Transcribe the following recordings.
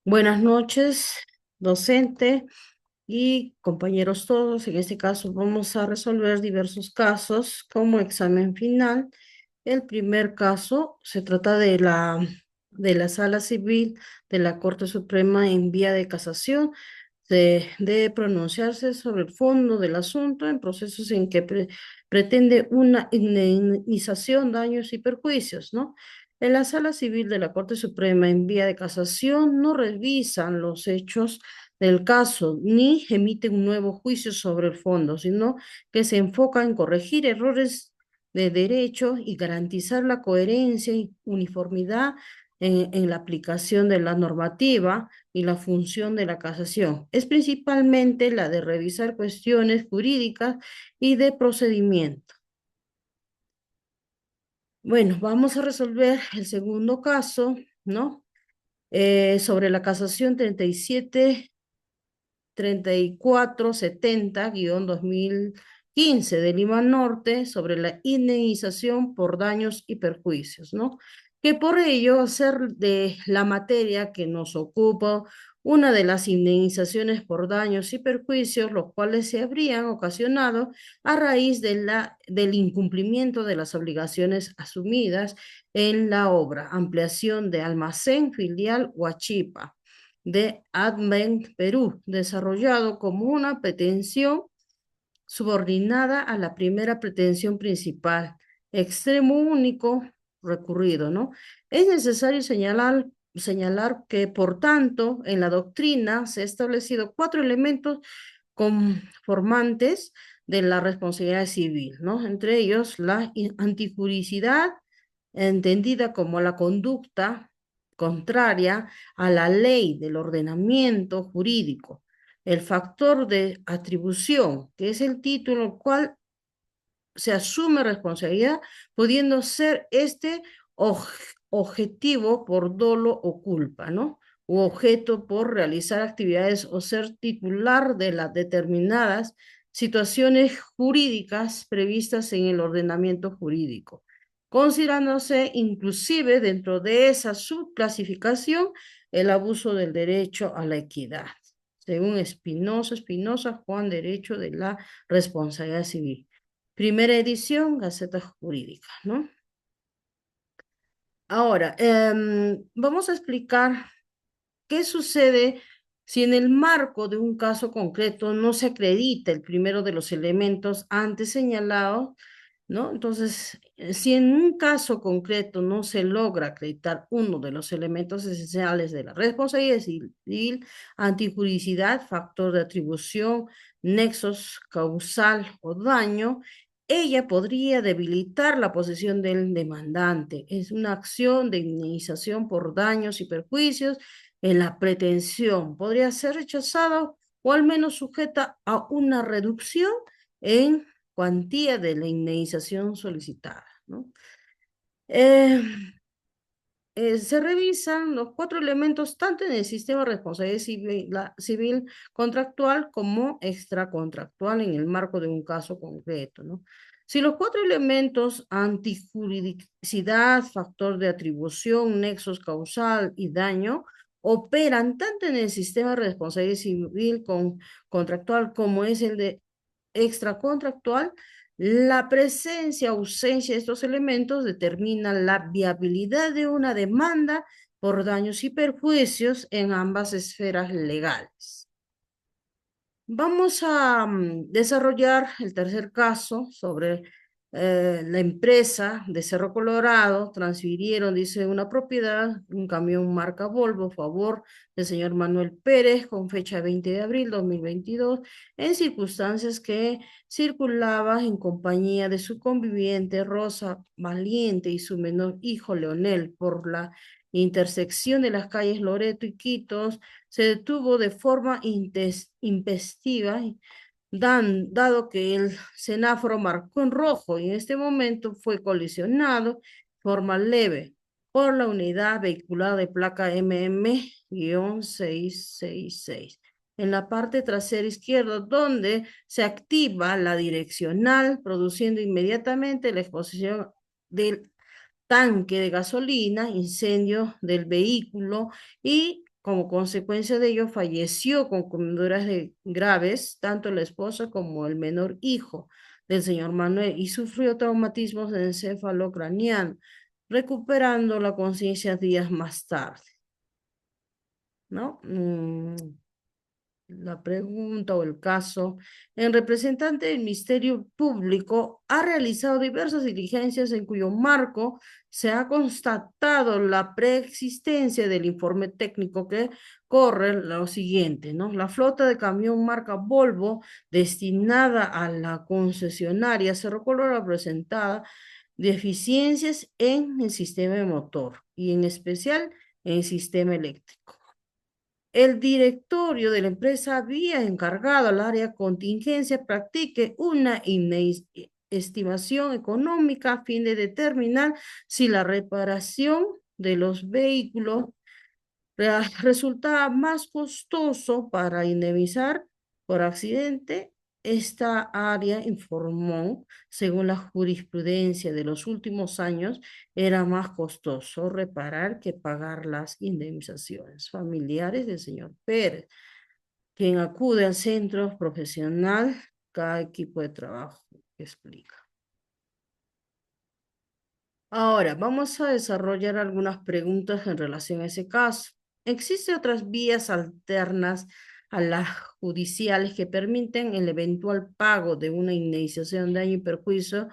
Buenas noches, docente y compañeros todos. En este caso vamos a resolver diversos casos como examen final. El primer caso se trata de la Sala Civil de la Corte Suprema en vía de casación. De pronunciarse sobre el fondo del asunto en procesos en que pretende una indemnización, daños y perjuicios, ¿no? En la Sala Civil de la Corte Suprema en vía de casación no revisan los hechos del caso ni emiten un nuevo juicio sobre el fondo, sino que se enfoca en corregir errores de derecho y garantizar la coherencia y uniformidad en la aplicación de la normativa y la función de la casación. Es principalmente la de revisar cuestiones jurídicas y de procedimiento. Bueno, vamos a resolver el segundo caso, ¿no? Sobre la casación 37-3470-2015 de Lima Norte sobre la indemnización por daños y perjuicios, ¿no? Que por ello, hacer de la materia que nos ocupa una de las indemnizaciones por daños y perjuicios, los cuales se habrían ocasionado a raíz del incumplimiento de las obligaciones asumidas en la obra, ampliación de almacén filial Huachipa de Advent Perú, desarrollado como una pretensión subordinada a la primera pretensión principal, extremo único recurrido, ¿no? Es necesario señalar que, por tanto, en la doctrina se han establecido cuatro elementos conformantes de la responsabilidad civil, ¿no? Entre ellos, la antijuricidad, entendida como la conducta contraria a la ley del ordenamiento jurídico. El factor de atribución, que es el título al cual se asume responsabilidad, pudiendo ser este objetivo por dolo o culpa, ¿no? U objeto por realizar actividades o ser titular de las determinadas situaciones jurídicas previstas en el ordenamiento jurídico, considerándose inclusive dentro de esa subclasificación el abuso del derecho a la equidad, según Espinosa, Juan, Derecho de la Responsabilidad Civil. Primera edición, Gaceta Jurídica, ¿no? Ahora, vamos a explicar qué sucede si en el marco de un caso concreto no se acredita el primero de los elementos antes señalados, ¿no? Entonces, si en un caso concreto no se logra acreditar uno de los elementos esenciales de la responsabilidad civil, antijuricidad, factor de atribución, nexos causal o daño, ella podría debilitar la posición del demandante. Es una acción de indemnización por daños y perjuicios en la pretensión. Podría ser rechazada o al menos sujeta a una reducción en cuantía de la indemnización solicitada, ¿no? Eh, Se revisan los cuatro elementos tanto en el sistema de responsabilidad civil contractual como extracontractual en el marco de un caso concreto, ¿no? Si los cuatro elementos, antijuridicidad, factor de atribución, nexos causal y daño, operan tanto en el sistema de responsabilidad civil contractual como es el de extracontractual, la presencia o ausencia de estos elementos determina la viabilidad de una demanda por daños y perjuicios en ambas esferas legales. Vamos a desarrollar el tercer caso sobre la empresa de Cerro Colorado. Transfirieron, dice, una propiedad, un camión marca Volvo, a favor del señor Manuel Pérez, con fecha 20 de abril 2022, en circunstancias que circulaba en compañía de su conviviente Rosa Valiente y su menor hijo Leonel por la intersección de las calles Loreto y Quitos. Se detuvo de forma intempestiva, dado que el semáforo marcó en rojo y en este momento fue colisionado de forma leve por la unidad vehicular de placa MM-666 en la parte trasera izquierda, donde se activa la direccional, produciendo inmediatamente la exposición del tanque de gasolina, incendio del vehículo y Como consecuencia de ello, falleció con quemaduras graves tanto la esposa como el menor hijo del señor Manuel y sufrió traumatismos encefalocraniano, recuperando la conciencia días más tarde, ¿no? La pregunta o el caso, el representante del Ministerio Público ha realizado diversas diligencias en cuyo marco se ha constatado la preexistencia del informe técnico que corre lo siguiente, ¿no? La flota de camión marca Volvo destinada a la concesionaria Cerro Colorado presentada deficiencias en el sistema de motor y en especial en el sistema eléctrico. El directorio de la empresa había encargado al área contingencia practique una estimación económica a fin de determinar si la reparación de los vehículos resultaba más costoso para indemnizar por accidente. Esta área informó, según la jurisprudencia de los últimos años, era más costoso reparar que pagar las indemnizaciones familiares del señor Pérez, quien acude al centro profesional, cada equipo de trabajo explica. Ahora, vamos a desarrollar algunas preguntas en relación a ese caso. ¿Existen otras vías alternas a las judiciales que permiten el eventual pago de una indemnización de daño y perjuicio?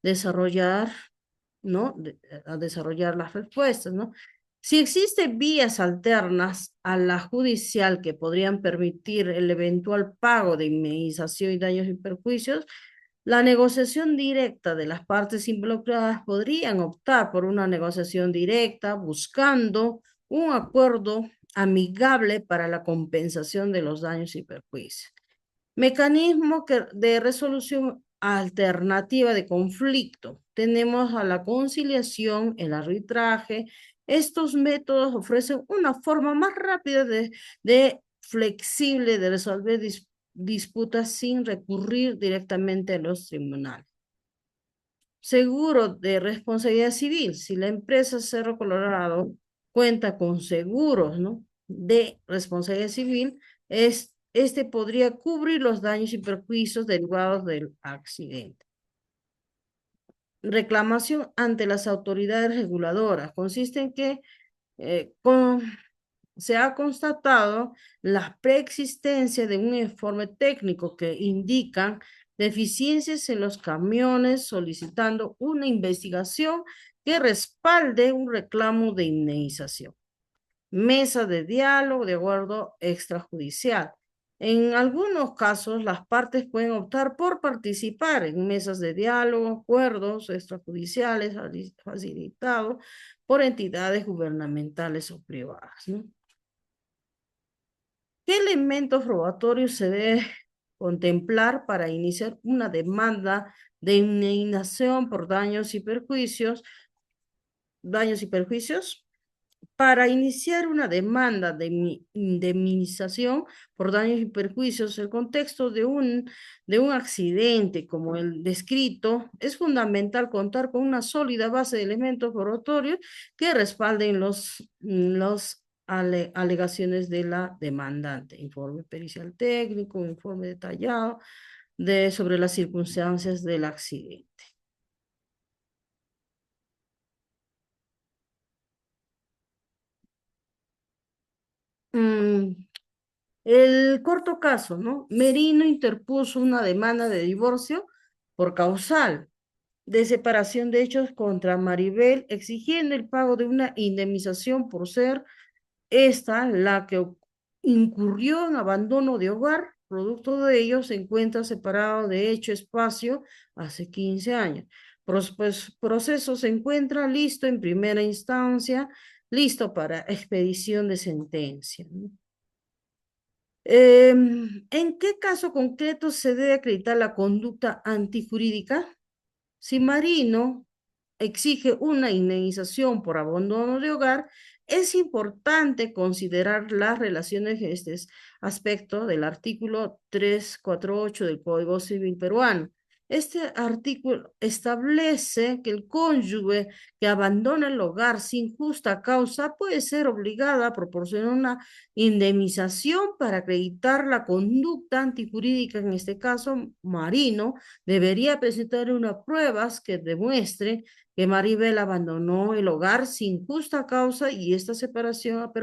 Desarrollar, ¿no? A desarrollar las respuestas, ¿no? Si existen vías alternas a la judicial que podrían permitir el eventual pago de indemnización y daños y perjuicios, la negociación directa de las partes involucradas podrían optar por una negociación directa buscando un acuerdo amigable para la compensación de los daños y perjuicios. Mecanismo de resolución alternativa de conflicto. Tenemos a la conciliación, el arbitraje. Estos métodos ofrecen una forma más rápida de flexible de resolver disputas sin recurrir directamente a los tribunales. Seguro de responsabilidad civil. Si la empresa Cerro Colorado cuenta con seguros, ¿no?, de responsabilidad civil, este podría cubrir los daños y perjuicios derivados del accidente. Reclamación ante las autoridades reguladoras. Consiste en que se ha constatado la preexistencia de un informe técnico que indica deficiencias en los camiones, solicitando una investigación que respalde un reclamo de indemnización. Mesa de diálogo de acuerdo extrajudicial. En algunos casos, las partes pueden optar por participar en mesas de diálogo, acuerdos extrajudiciales facilitados por entidades gubernamentales o privadas, ¿no? ¿Qué elementos probatorios se debe contemplar para iniciar una demanda de indemnización por daños y perjuicios? Para iniciar una demanda de indemnización por daños y perjuicios, el contexto de un accidente como el descrito, es fundamental contar con una sólida base de elementos probatorios que respalden los alegaciones de la demandante. Informe pericial técnico, informe detallado sobre las circunstancias del accidente. El corto caso, ¿no? Merino interpuso una demanda de divorcio por causal de separación de hechos contra Maribel, exigiendo el pago de una indemnización por ser esta la que incurrió en abandono de hogar. Producto de ello se encuentra separado de hecho espacio hace 15 años. Proceso se encuentra listo en primera instancia, listo para expedición de sentencia, ¿no? ¿En qué caso concreto se debe acreditar la conducta antijurídica? Si Marino exige una indemnización por abandono de hogar, es importante considerar las relaciones en este aspecto del artículo 348 del Código Civil peruano. Este artículo establece que el cónyuge que abandona el hogar sin justa causa puede ser obligado a proporcionar una indemnización para acreditar la conducta antijurídica. En este caso, Marino debería presentar unas pruebas que demuestren que Maribel abandonó el hogar sin justa causa y esta separación ha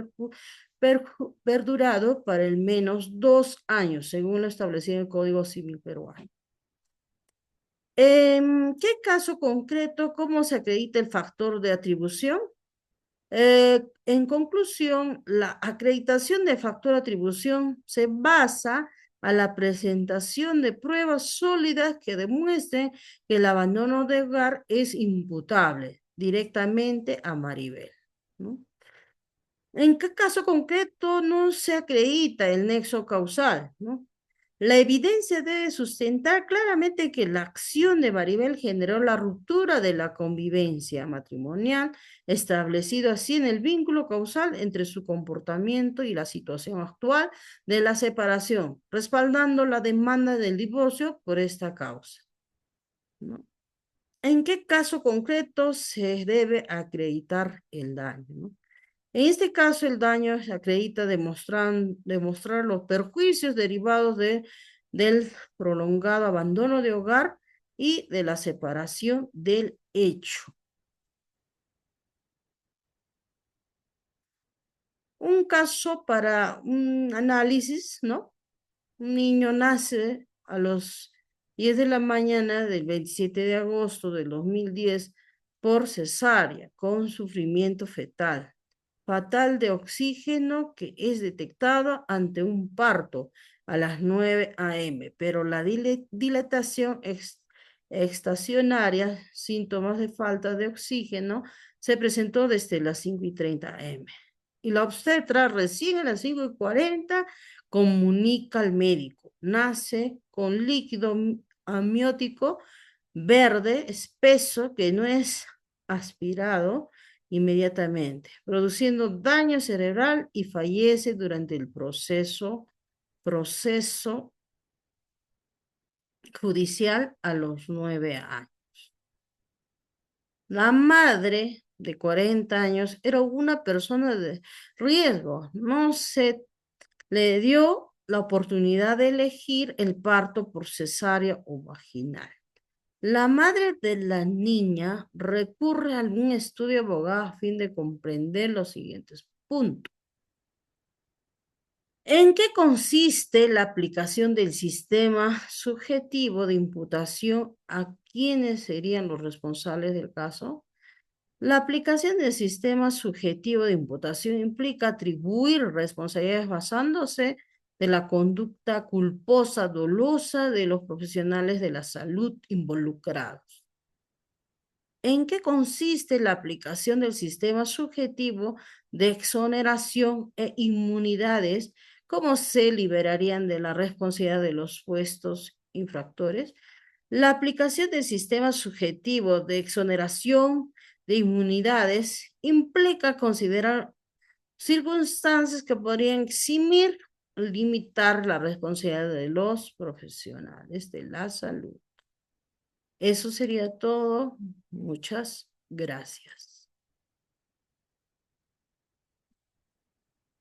perdurado para al menos 2 años, según lo establecido en el Código Civil peruano. ¿En qué caso concreto, cómo se acredita el factor de atribución? En conclusión, la acreditación de factor de atribución se basa a la presentación de pruebas sólidas que demuestren que el abandono de hogar es imputable directamente a Maribel, ¿no? ¿En qué caso concreto no se acredita el nexo causal, ¿no? La evidencia debe sustentar claramente que la acción de Maribel generó la ruptura de la convivencia matrimonial, establecido así en el vínculo causal entre su comportamiento y la situación actual de la separación, respaldando la demanda del divorcio por esta causa, ¿no? ¿En qué caso concreto se debe acreditar el daño, ¿no? En este caso, el daño se acredita demostrar los perjuicios derivados del prolongado abandono de hogar y de la separación del hecho. Un caso para un análisis, ¿no? Un niño nace a los 10 de la mañana del 27 de agosto del 2010 por cesárea, con sufrimiento fetal fatal de oxígeno que es detectado ante un parto a las 9 a.m., pero la dilatación estacionaria, síntomas de falta de oxígeno, se presentó desde las 5:30 a.m. Y la obstetra recién a las 5:40 comunica al médico, nace con líquido amniótico verde espeso que no es aspirado inmediatamente, produciendo daño cerebral y fallece durante el proceso judicial a los 9 años. La madre de 40 años era una persona de riesgo, no se le dio la oportunidad de elegir el parto por cesárea o vaginal. La madre de la niña recurre a algún estudio abogado a fin de comprender los siguientes puntos. ¿En qué consiste la aplicación del sistema subjetivo de imputación a quienes serían los responsables del caso? La aplicación del sistema subjetivo de imputación implica atribuir responsabilidades basándose de la conducta culposa, dolosa de los profesionales de la salud involucrados. ¿En qué consiste la aplicación del sistema subjetivo de exoneración e inmunidades? ¿Cómo se liberarían de la responsabilidad de los supuestos infractores? La aplicación del sistema subjetivo de exoneración de inmunidades implica considerar circunstancias que podrían eximir, limitar la responsabilidad de los profesionales de la salud. Eso sería todo. Muchas gracias.